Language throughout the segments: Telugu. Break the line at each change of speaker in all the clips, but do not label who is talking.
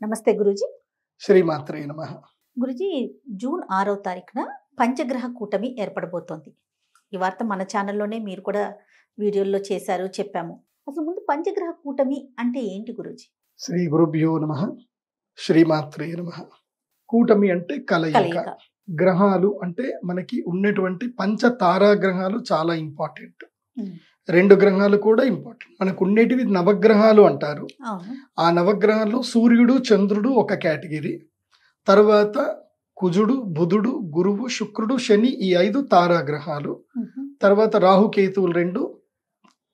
నమస్తే గురూజీ.
శ్రీమాత్రే నమః.
గురూజీ, జూన్ 6వ తారీఖున పంచగ్రహ కూటమి ఏర్పడబోతోంది. ఈ వార్త మన ఛానల్లోనే మీరు కూడా వీడియోల్లో చేశారు, చెప్పాము. అసలు ముందు పంచగ్రహ కూటమి అంటే ఏంటి గురూజీ?
శ్రీ గురుభ్యో నమః. శ్రీమాత్రే నమః. కూటమి అంటే కలయిక.
కలయిక.
గ్రహాలు అంటే మనకి ఉన్నటువంటి పంచ తారా గ్రహాలు చాలా ఇంపార్టెంట్.
ఉమ్,
2 గ్రహాలు కూడా ఇంపార్టెంట్. మనకు ఉండేటివి నవగ్రహాలు అంటారు.
అవును.
ఆ నవగ్రహాల్లో సూర్యుడు చంద్రుడు ఒక కేటగిరీ, తర్వాత కుజుడు బుధుడు గురువు శుక్రుడు శని, ఈ 5 తారా గ్రహాలు.
ఉహు,
తర్వాత రాహుకేతువులు 2,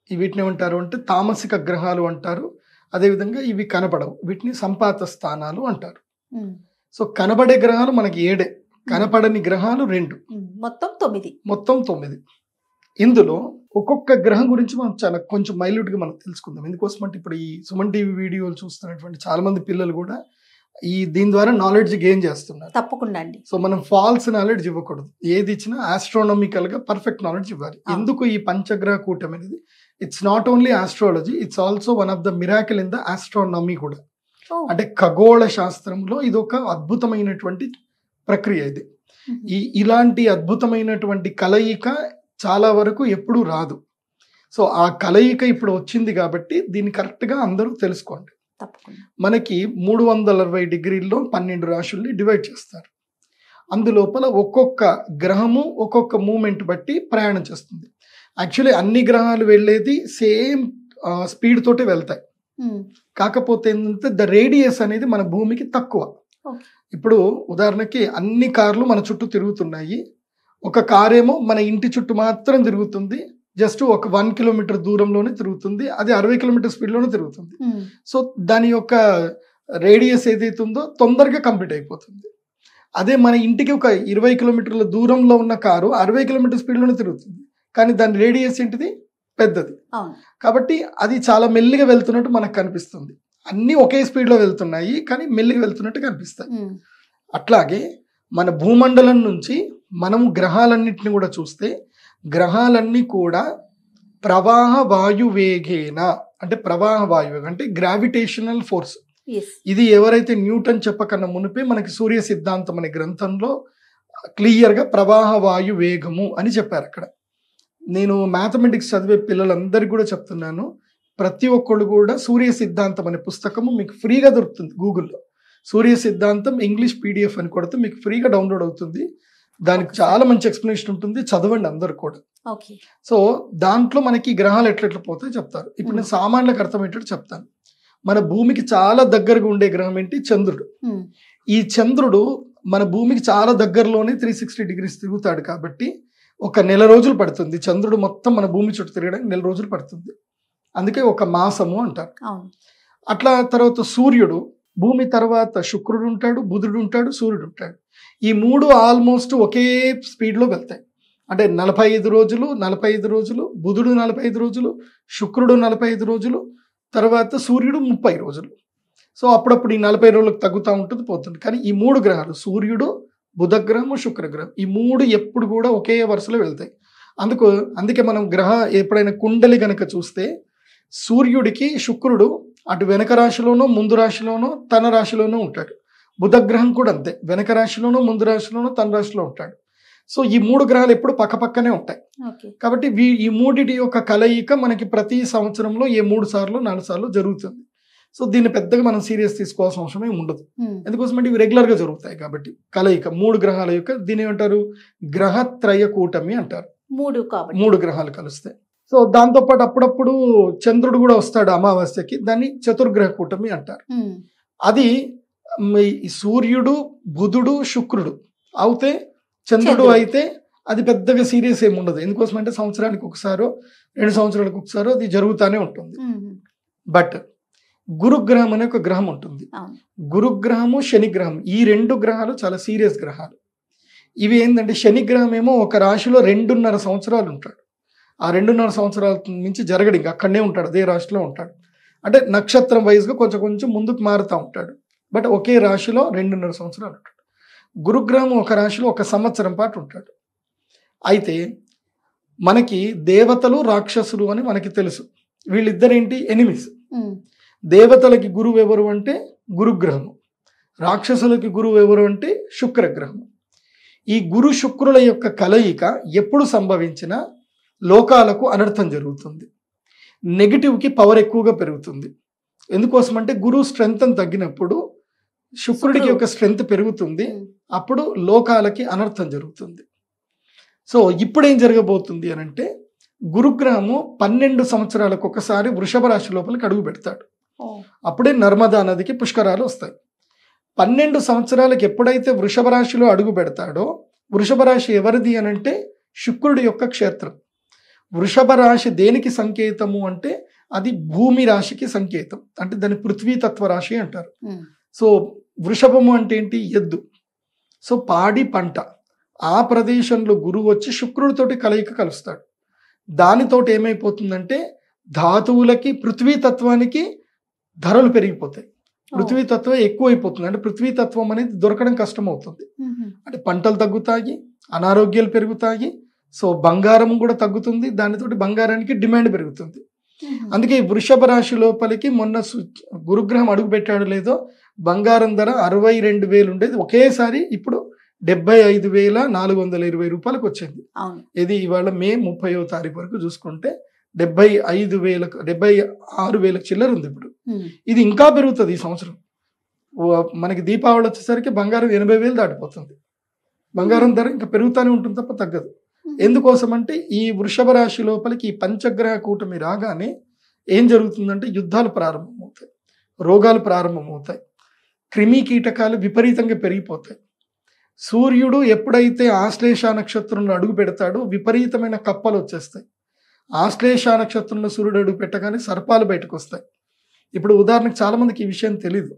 వీటిని ఏమంటారు అంటే తామసిక గ్రహాలు అంటారు. అదేవిధంగా ఇవి కనపడవు, వీటిని సంపాత స్థానాలు అంటారు.
ఉమ్,
సో కనబడే గ్రహాలు మనకి 7, కనపడని గ్రహాలు 2,
మొత్తం 9.
మొత్తం 9. ఇందులో ఒక్కొక్క గ్రహం గురించి మనం చాలా కొంచెం మైల్యూట్ గా మనం తెలుసుకుందాం. ఎందుకోసం అంటే ఇప్పుడు ఈ సుమన్ టీవీ వీడియోలు చూస్తున్నటువంటి చాలా మంది పిల్లలు కూడా దీని ద్వారా నాలెడ్జ్ గెయిన్ చేస్తున్నారు.
తప్పకుండా అండి.
సో మనం ఫాల్స్ నాలెడ్జ్ ఇవ్వకూడదు. ఏది ఇచ్చినా ఆస్ట్రానమికల్ గా పర్ఫెక్ట్ నాలెడ్జ్ ఇవ్వాలి. ఎందుకు ఈ పంచగ్రహ కూటమి అనేది? It's not only astrology, it's also one of the miracle in the astronomy కూడా.
ఓ,
అంటే ఖగోళ శాస్త్రంలో ఇది ఒక అద్భుతమైనటువంటి ప్రక్రియ. ఇది ఇలాంటి అద్భుతమైనటువంటి కలయిక చాలా వరకు ఎప్పుడూ రాదు. సో ఆ కలయిక ఇప్పుడు వచ్చింది కాబట్టి దీన్ని కరెక్ట్ గా అందరూ తెలుసుకోండి.
తప్పకుండా.
మనకి 360 డిగ్రీల్లో 12 రాశుల్ని డివైడ్ చేస్తారు. అందులోపల ఒక్కొక్క గ్రహము ఒక్కొక్క మూమెంట్ బట్టి ప్రయాణం చేస్తుంది. యాక్చువల్లీ అన్ని గ్రహాలు వెళ్ళేది సేమ్ స్పీడ్ తోటి వెళ్తాయి.
ఉమ్,
కాకపోతే ఏంటంటే ద రేడియస్ అనేది మన భూమికి తక్కువ.
ఓకే.
ఇప్పుడు ఉదాహరణకి అన్ని కార్లు మన చుట్టూ తిరుగుతున్నాయి. ఒక కారేమో మన ఇంటి చుట్టూ మాత్రం తిరుగుతుంది, జస్ట్ ఒక 1 కిలోమీటర్ దూరంలోనే తిరుగుతుంది, అది 60 కిలోమీటర్ స్పీడ్లోనే తిరుగుతుంది.
ఉమ్,
సో దాని యొక్క రేడియస్ ఏదైతే ఉందో తొందరగా కంప్లీట్ అయిపోతుంది. అదే మన ఇంటికి ఒక 20 కిలోమీటర్ల దూరంలో ఉన్న కారు 60 కిలోమీటర్ స్పీడ్లోనే తిరుగుతుంది, కానీ దాని రేడియస్ ఏంటిది? పెద్దది.
అవును.
కాబట్టి అది చాలా మెల్లిగా వెళ్తున్నట్టు మనకు కనిపిస్తుంది. అన్నీ ఒకే స్పీడ్లో వెళ్తున్నాయి కానీ మెల్లిగా వెళ్తున్నట్టు కనిపిస్తాయి.
ఉమ్,
అట్లాగే మన భూమండలం నుంచి మనము గ్రహాలన్నింటిని కూడా చూస్తే గ్రహాలన్నీ కూడా ప్రవాహ వాయువేగేన, అంటే ప్రవాహ వాయువేగం అంటే గ్రావిటేషనల్ ఫోర్స్.
yes.
ఇది ఎవరైతే న్యూటన్ చెప్పకన్నా మునిపే మనకి సూర్య సిద్ధాంతం అనే గ్రంథంలో క్లియర్గా ప్రవాహ వాయు వేగము అని చెప్పారు. అక్కడ నేను మ్యాథమెటిక్స్ చదివే పిల్లలందరికీ కూడా చెప్తున్నాను, ప్రతి ఒక్కళ్ళు కూడా సూర్య సిద్ధాంతం అనే పుస్తకము మీకు ఫ్రీగా దొరుకుతుంది గూగుల్లో. సూర్య సిద్ధాంతం ఇంగ్లీష్ PDF అని కొడితే మీకు ఫ్రీగా డౌన్లోడ్ అవుతుంది. దానికి చాలా మంచి ఎక్స్ప్లెనేషన్ ఉంటుంది, చదవండి అందరు కూడా.
ఓకే.
సో దాంట్లో మనకి గ్రహాలు ఎట్లెట్లా పోతాయి చెప్తారు. ఇప్పుడు నేను సామాన్యులకు అర్థమయ్యేటట్టు చెప్తాను. మన భూమికి చాలా దగ్గరగా ఉండే గ్రహం ఏంటి? చంద్రుడు.
ఉమ్,
ఈ చంద్రుడు మన భూమికి చాలా దగ్గరలోనే 360 డిగ్రీస్ తిరుగుతాడు కాబట్టి ఒక నెల రోజులు పడుతుంది. చంద్రుడు మొత్తం మన భూమి చుట్టూ తిరగడానికి నెల రోజులు పడుతుంది. అందుకే ఒక మాసము అంటారు.
అవును.
అట్లా తర్వాత సూర్యుడు, భూమి తర్వాత శుక్రుడు ఉంటాడు, బుధుడు ఉంటాడు, సూర్యుడు ఉంటాడు. ఈ 3 ఆల్మోస్ట్ ఒకే స్పీడ్లో వెళ్తాయి. అంటే 45 రోజులు 45 రోజులు, బుధుడు 45 రోజులు, శుక్రుడు 45 రోజులు, తర్వాత సూర్యుడు 30 రోజులు. సో అప్పుడప్పుడు ఈ 40 రోజులకు తగ్గుతూ ఉంటుంది, పోతుంది. కానీ ఈ 3 గ్రహాలు సూర్యుడు, బుధగ్రహము, శుక్రగ్రహం, ఈ 3 ఎప్పుడు కూడా ఒకే వరుసలో వెళ్తాయి. అందుకే మనం ఎప్పుడైనా కుండలి గనక చూస్తే సూర్యుడికి శుక్రుడు అటు వెనక రాశిలోనో ముందు రాశిలోనో తన రాశిలోనో ఉంటాడు. బుధగ్రహం కూడా అంతే, వెనక రాశిలోనో ముందు రాశిలోనో తన రాశిలో ఉంటాడు. సో ఈ 3 గ్రహాలు ఎప్పుడు పక్కపక్కనే ఉంటాయి.
ఓకే.
కాబట్టి ఈ మూడిటి యొక్క కలయిక మనకి ప్రతి సంవత్సరంలో 3 సార్లు 4 సార్లు జరుగుతుంది. సో దీన్ని పెద్దగా మనం సీరియస్ తీసుకోవాల్సిన అవసరమే ఉండదు.
ఉమ్,
ఎందుకోసం అంటే ఇవి రెగ్యులర్గా జరుగుతాయి కాబట్టి. కలయిక 3 గ్రహాల యొక్క దీని ఏమంటారు? గ్రహత్రయ కూటమి అంటారు.
3 కాబట్టి
3 గ్రహాలు కలుస్తాయి. సో దాంతోపాటు అప్పుడప్పుడు చంద్రుడు కూడా వస్తాడు అమావాస్యకి, దాన్ని చతుర్గ్రహ కూటమి అంటారు.
ఉమ్,
అది ఈ సూర్యుడు బుధుడు శుక్రుడు అవుతే చంద్రుడు
చంద్రుడు.
అయితే అది పెద్దగా సీరియస్ ఏమి ఉండదు. ఎందుకోసం అంటే సంవత్సరానికి ఒకసారో 2 సంవత్సరాలకు ఒకసారో అది జరుగుతూనే ఉంటుంది.
ఉమ్,
బట్ గురుగ్రహం అనే ఒక గ్రహం ఉంటుంది.
అవును.
గురుగ్రహము శనిగ్రహం, ఈ 2 గ్రహాలు చాలా సీరియస్ గ్రహాలు. ఇవి ఏంటంటే శనిగ్రహం ఏమో ఒక రాశిలో 2.5 సంవత్సరాలు ఉంటాడు. ఆ 2.5 సంవత్సరాల నుంచి జరగడు, ఇంకా అక్కడనే ఉంటాడు, అదే రాశిలో ఉంటాడు. అంటే నక్షత్రం వైజ్గా కొంచెం కొంచెం ముందుకు మారుతూ ఉంటాడు. బట్ ఒకే రాశిలో 2.5 సంవత్సరాలు ఉంటాడు. గురుగ్రహం ఒక రాశిలో 1 సంవత్సరం పాటు ఉంటాడు. అయితే మనకి దేవతలు రాక్షసులు అని మనకి తెలుసు. వీళ్ళిద్దరేంటి? ఎనిమిస్.
ఉమ్,
దేవతలకి గురువు ఎవరు అంటే గురుగ్రహము. రాక్షసులకి గురువు ఎవరు అంటే శుక్రగ్రహము. ఈ గురు శుక్రుల యొక్క కలయిక ఎప్పుడు సంభవించినా లోకాలకు అనర్థం జరుగుతుంది. నెగిటివ్కి పవర్ ఎక్కువగా పెరుగుతుంది. ఎందుకోసం అంటే గురువు స్ట్రెంగ్త్ తగ్గినప్పుడు శుక్రుడికి యొక్క స్ట్రెంగ్త్ పెరుగుతుంది. అప్పుడు లోకాలకి అనర్థం జరుగుతుంది. సో ఇప్పుడు ఏం జరగబోతుంది అని అంటే గురుగ్రహము 12 సంవత్సరాలకు ఒకసారి వృషభ రాశి లోపలికి అడుగు పెడతాడు. అప్పుడే నర్మదా నదికి పుష్కరాలు వస్తాయి. 12 సంవత్సరాలకు ఎప్పుడైతే వృషభ రాశిలో అడుగు పెడతాడో, వృషభ రాశి ఎవరిది అని అంటే శుక్రుడి యొక్క క్షేత్రం. వృషభ రాశి దేనికి సంకేతము అంటే అది భూమి రాశికి సంకేతం. అంటే దాన్ని పృథ్వీతత్వ రాశి అంటారు. సో వృషభము అంటే ఏంటి? ఎద్దు. సో పాడి పంట. ఆ ప్రదేశంలో గురువు వచ్చి శుక్రుడితోటి కలయిక కలుస్తాడు. దానితోటి ఏమైపోతుందంటే ధాతువులకి పృథ్వీతత్వానికి ధరలు పెరిగిపోతాయి. పృథ్వీతత్వం ఎక్కువైపోతుంది. అంటే పృథ్వీతత్వం అనేది దొరకడం కష్టం అవుతుంది. అంటే పంటలు తగ్గుతాయి, అనారోగ్యాలు పెరుగుతాయి. సో బంగారం కూడా తగ్గుతుంది. దానితోటి బంగారానికి డిమాండ్ పెరుగుతుంది. అందుకే వృషభ రాశి లోపలికి మొన్న గురుగ్రహం అడుగు పెట్టాడు లేదో బంగారం ధర 62,000 ఉండేది, ఒకేసారి ఇప్పుడు 75,420 రూపాయలకు వచ్చింది. ఇది ఇవాళ మే 30వ తారీఖు వరకు చూసుకుంటే 76,000 చిల్లర ఉంది ఇప్పుడు. ఇది ఇంకా పెరుగుతుంది ఈ సంవత్సరం. మనకి దీపావళి వచ్చేసరికి బంగారం 80,000 దాటిపోతుంది. బంగారం ధర ఇంకా పెరుగుతూనే ఉంటుంది తప్ప తగ్గదు. ఎందుకోసం అంటే ఈ వృషభ రాశి లోపలికి ఈ పంచగ్రహ కూటమి రాగానే ఏం జరుగుతుందంటే యుద్ధాలు ప్రారంభమవుతాయి, రోగాలు ప్రారంభమవుతాయి, క్రిమి కీటకాలు విపరీతంగా పెరిగిపోతాయి. సూర్యుడు ఎప్పుడైతే ఆశ్లేష నక్షత్రంలో అడుగు పెడతాడో విపరీతమైన కప్పలు వచ్చేస్తాయి. ఆశ్లేష నక్షత్రంలో సూర్యుడు అడుగు పెట్టగానే సర్పాలు బయటకు వస్తాయి. ఇప్పుడు ఉదాహరణకు చాలా మందికి ఈ విషయం తెలీదు.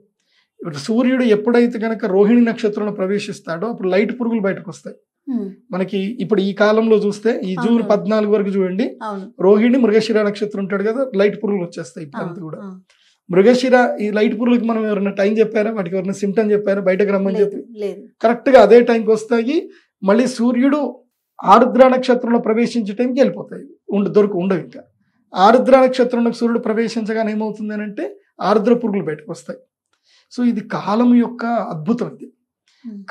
ఇప్పుడు సూర్యుడు ఎప్పుడైతే కనుక రోహిణి నక్షత్రంలో ప్రవేశిస్తాడో అప్పుడు లైట్ పురుగులు బయటకు వస్తాయి. మనకి ఇప్పుడు ఈ కాలంలో చూస్తే ఈ జూన్ 14 వరకు చూడండి, రోహిణి మృగశిర నక్షత్రం ఉంటాడు కదా, లైట్ పురుగులు వచ్చేస్తాయి. ఇప్పుడు కూడా మృగశిర ఈ లైట్ పురుగులకి మనం ఎవరైనా టైం చెప్పారా, వాటికి ఎవరైనా సిమ్టమ్ చెప్పారా, బయటకు రమ్మని చెప్పి? కరెక్ట్ గా అదే టైంకి వస్తాయి. మళ్ళీ సూర్యుడు ఆరుద్ర నక్షత్రంలో ప్రవేశించే టైంకి వెళ్ళిపోతాయి, ఉండవు. ఇంకా ఆరుద్ర నక్షత్రంలో సూర్యుడు ప్రవేశించగానే ఏమవుతుంది అని అంటే ఆరుద్ర పురుగులు బయటకు వస్తాయి. సో ఇది కాలము యొక్క అద్భుతం. ఇది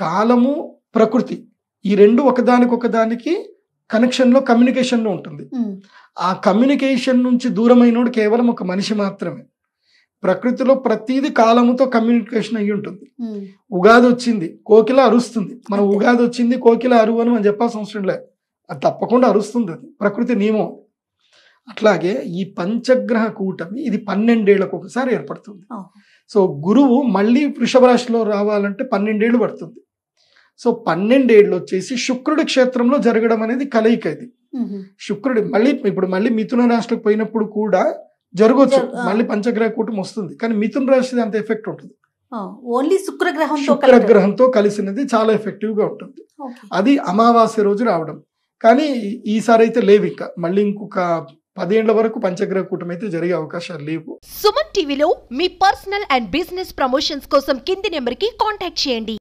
కాలము ప్రకృతి ఈ రెండు ఒకదానికి కనెక్షన్లో కమ్యూనికేషన్లో ఉంటుంది. ఆ కమ్యూనికేషన్ నుంచి దూరమైనోడు కేవలం ఒక మనిషి మాత్రమే. ప్రకృతిలో ప్రతిదీ కాలముతో కమ్యూనికేషన్ అయ్యి ఉంటుంది. ఉగాది వచ్చింది, కోకిల అరుస్తుంది. మనం ఉగాది వచ్చింది, కోకిల అరువు అని మనం చెప్పాల్సిన అవసరం లేదు, అది తప్పకుండా అరుస్తుంది. అది ప్రకృతి నియమం. అట్లాగే ఈ పంచగ్రహ కూటమి ఇది 12 ఏళ్లకు ఒకసారి ఏర్పడుతుంది. సో గురువు మళ్ళీ వృషభ రాశిలో రావాలంటే 12 ఏళ్ళు పడుతుంది. సో 12 ఏళ్ళు వచ్చేసి శుక్రుడి క్షేత్రంలో జరగడం అనేది కలయిక. ఇది శుక్రుడి మళ్ళీ మిథున రాశిలోకి పోయినప్పుడు కూడా జరగవచ్చు, మళ్ళీ పంచగ్రహ కూటమి వస్తుంది. కానీ మిథున రాశి అంత ఎఫెక్ట్ ఉంటుంది.
ఓన్లీ
శుక్రగ్రహంతో కలిసినది చాలా ఎఫెక్టివ్ గా ఉంటుంది. అది అమావాస్య రోజు రావడం. కానీ ఈసారి అయితే లేవు. ఇంకా మళ్ళీ ఇంకొక 10 ఏళ్ల వరకు పంచగ్రహ కూటమి అయితే జరిగే అవకాశాలు లేవు.
సుమన్ టీవీలో మీ పర్సనల్ అండ్ బిజినెస్ ప్రమోషన్స్ కోసం కింది నెంబర్కి కాంటాక్ట్ చేయండి.